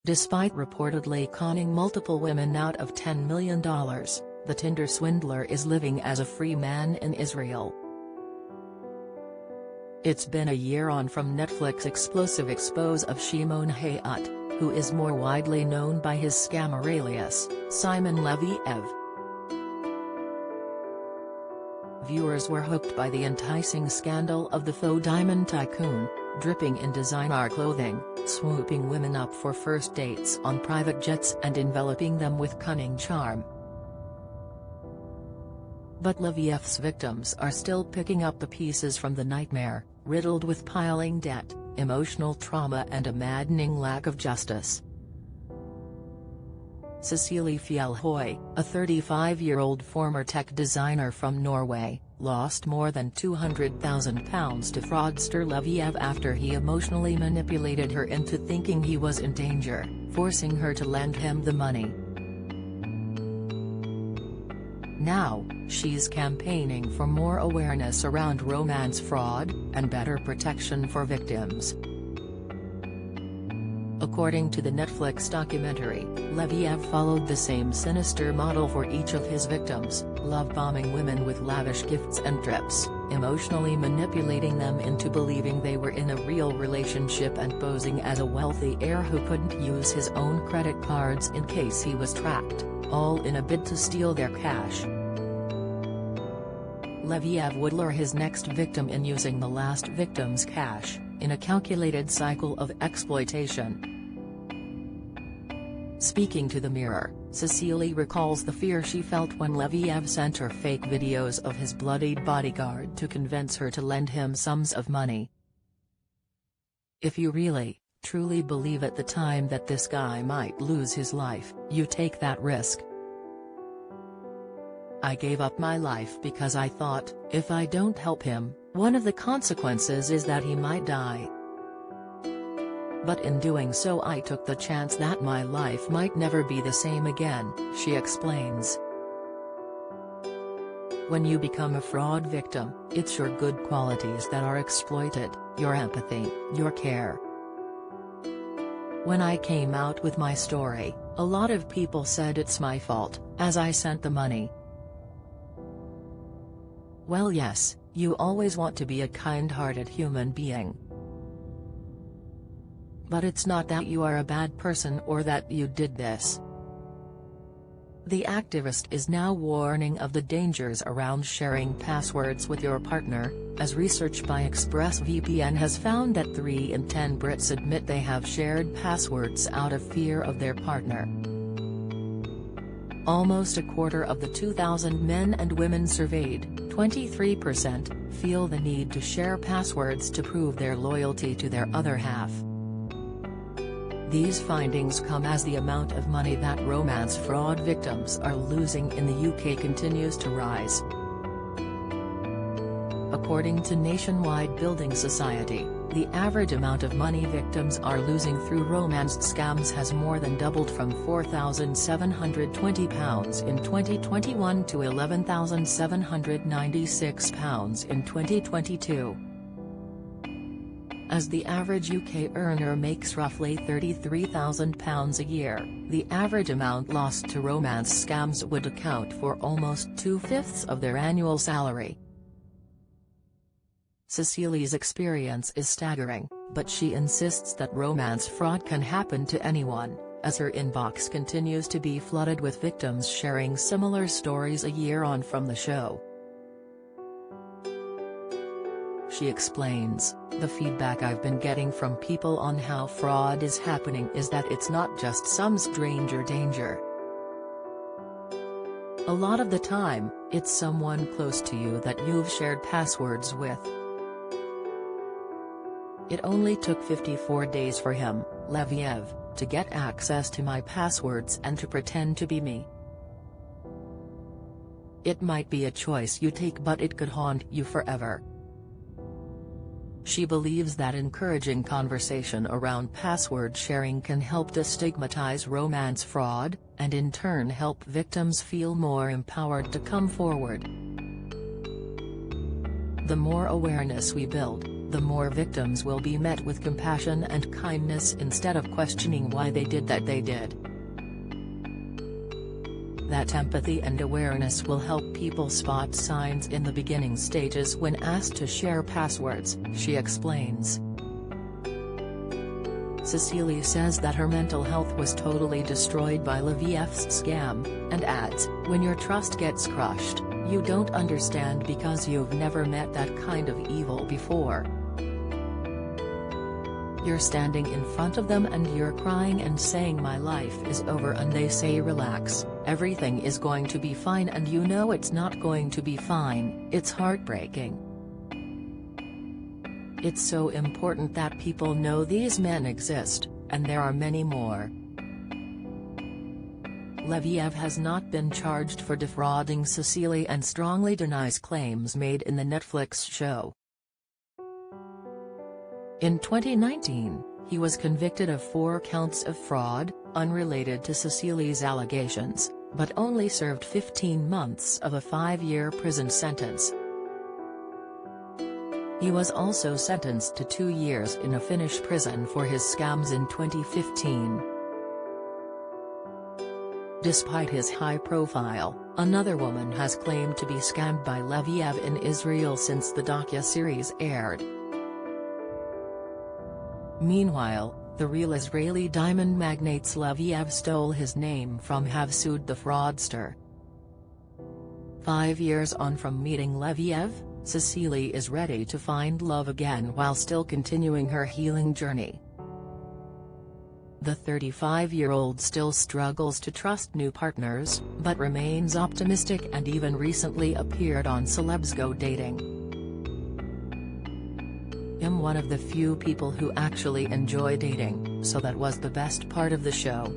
Despite reportedly conning multiple women out of $10 million, the Tinder swindler is living as a free man in Israel. It's been a year on from Netflix's explosive expose of Shimon Hayat, who is more widely known by his scammer alias, Simon Leviev. Viewers were hooked by the enticing scandal of the faux diamond tycoon, dripping in designer clothing, swooping women up for first dates on private jets and enveloping them with cunning charm. But Leviev's victims are still picking up the pieces from the nightmare, riddled with piling debt, emotional trauma and a maddening lack of justice. Cecilie Fjellhøy, a 35-year-old former tech designer from Norway, lost more than £200,000 to fraudster Leviev after he emotionally manipulated her into thinking he was in danger, forcing her to lend him the money. Now, she's campaigning for more awareness around romance fraud, and better protection for victims. According to the Netflix documentary, Leviev followed the same sinister model for each of his victims, love-bombing women with lavish gifts and trips, emotionally manipulating them into believing they were in a real relationship and posing as a wealthy heir who couldn't use his own credit cards in case he was tracked, all in a bid to steal their cash. Leviev would lure his next victim in using the last victim's cash, in a calculated cycle of exploitation. Speaking to the Mirror, Cecilie recalls the fear she felt when Leviev sent her fake videos of his bloodied bodyguard to convince her to lend him sums of money. "If you really, truly believe at the time that this guy might lose his life, you take that risk. I gave up my life because I thought, if I don't help him, one of the consequences is that he might die. But in doing so I took the chance that my life might never be the same again," she explains. When you become a fraud victim, it's your good qualities that are exploited, your empathy, your care. When I came out with my story, a lot of people said it's my fault, as I sent the money. Well, yes, you always want to be a kind-hearted human being. But it's not that you are a bad person or that you did this. The activist is now warning of the dangers around sharing passwords with your partner, as research by ExpressVPN has found that 3 in 10 Brits admit they have shared passwords out of fear of their partner. Almost a quarter of the 2,000 men and women surveyed, 23%, feel the need to share passwords to prove their loyalty to their other half. These findings come as the amount of money that romance fraud victims are losing in the UK continues to rise. According to Nationwide Building Society, the average amount of money victims are losing through romance scams has more than doubled from £4,720 in 2021 to £11,796 in 2022. As the average UK earner makes roughly £33,000 a year, the average amount lost to romance scams would account for almost 2/5 of their annual salary. Cecilie's experience is staggering, but she insists that romance fraud can happen to anyone, as her inbox continues to be flooded with victims sharing similar stories a year on from the show. She explains, "The feedback I've been getting from people on how fraud is happening is that it's not just some stranger danger. A lot of the time, it's someone close to you that you've shared passwords with." It only took 54 days for him, Leviev, to get access to my passwords and to pretend to be me. It might be a choice you take, but it could haunt you forever. She believes that encouraging conversation around password sharing can help destigmatize romance fraud, and in turn help victims feel more empowered to come forward. The more awareness we build, the more victims will be met with compassion and kindness instead of questioning why they did that they did. That empathy and awareness will help people spot signs in the beginning stages when asked to share passwords, she explains. Cecily says that her mental health was totally destroyed by Leviev's scam, and adds, "When your trust gets crushed, you don't understand because you've never met that kind of evil before. You're standing in front of them and you're crying and saying my life is over, and they say relax, everything is going to be fine, and you know it's not going to be fine. It's heartbreaking. It's so important that people know these men exist, and there are many more." Leviev has not been charged for defrauding Cecily and strongly denies claims made in the Netflix show. In 2019, he was convicted of 4 counts of fraud, unrelated to Cecily's allegations, but only served 15 months of a 5-year prison sentence. He was also sentenced to 2 years in a Finnish prison for his scams in 2015. Despite his high profile, another woman has claimed to be scammed by Leviev in Israel since the docu-series aired. Meanwhile, the real Israeli diamond magnates Leviev stole his name from have sued the fraudster. 5 years on from meeting Leviev, Cecily is ready to find love again while still continuing her healing journey. The 35-year-old still struggles to trust new partners, but remains optimistic and even recently appeared on Celebs Go Dating. "I'm one of the few people who actually enjoy dating, so that was the best part of the show.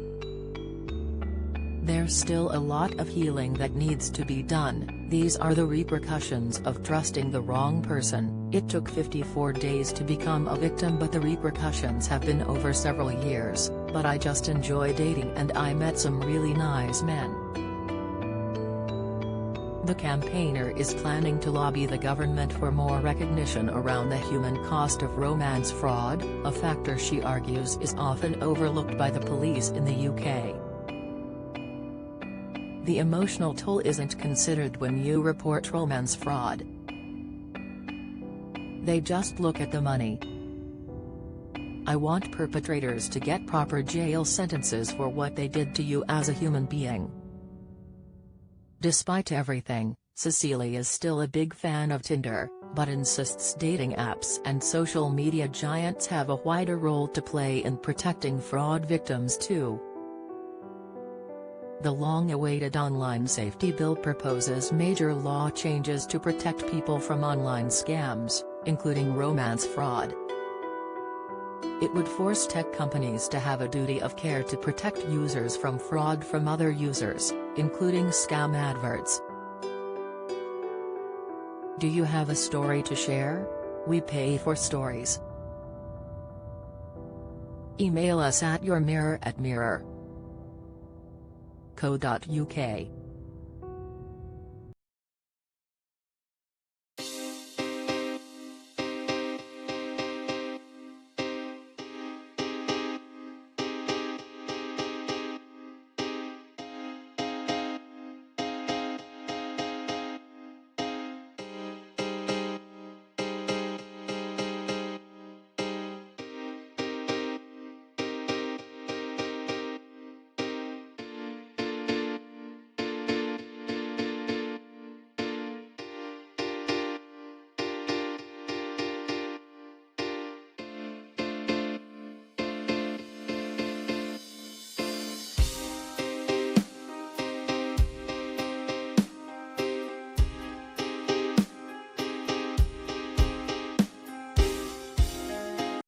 There's still a lot of healing that needs to be done. These are the repercussions of trusting the wrong person. It took 54 days to become a victim, but the repercussions have been over several years, but I just enjoy dating and I met some really nice men." The campaigner is planning to lobby the government for more recognition around the human cost of romance fraud, a factor she argues is often overlooked by the police in the UK. "The emotional toll isn't considered when you report romance fraud. They just look at the money. I want perpetrators to get proper jail sentences for what they did to you as a human being." Despite everything, Cecily is still a big fan of Tinder, but insists dating apps and social media giants have a wider role to play in protecting fraud victims too. The long-awaited online safety bill proposes major law changes to protect people from online scams, including romance fraud. It would force tech companies to have a duty of care to protect users from fraud from other users, including scam adverts. Do you have a story to share? We pay for stories. Email us at yourmirror@mirror.co.uk.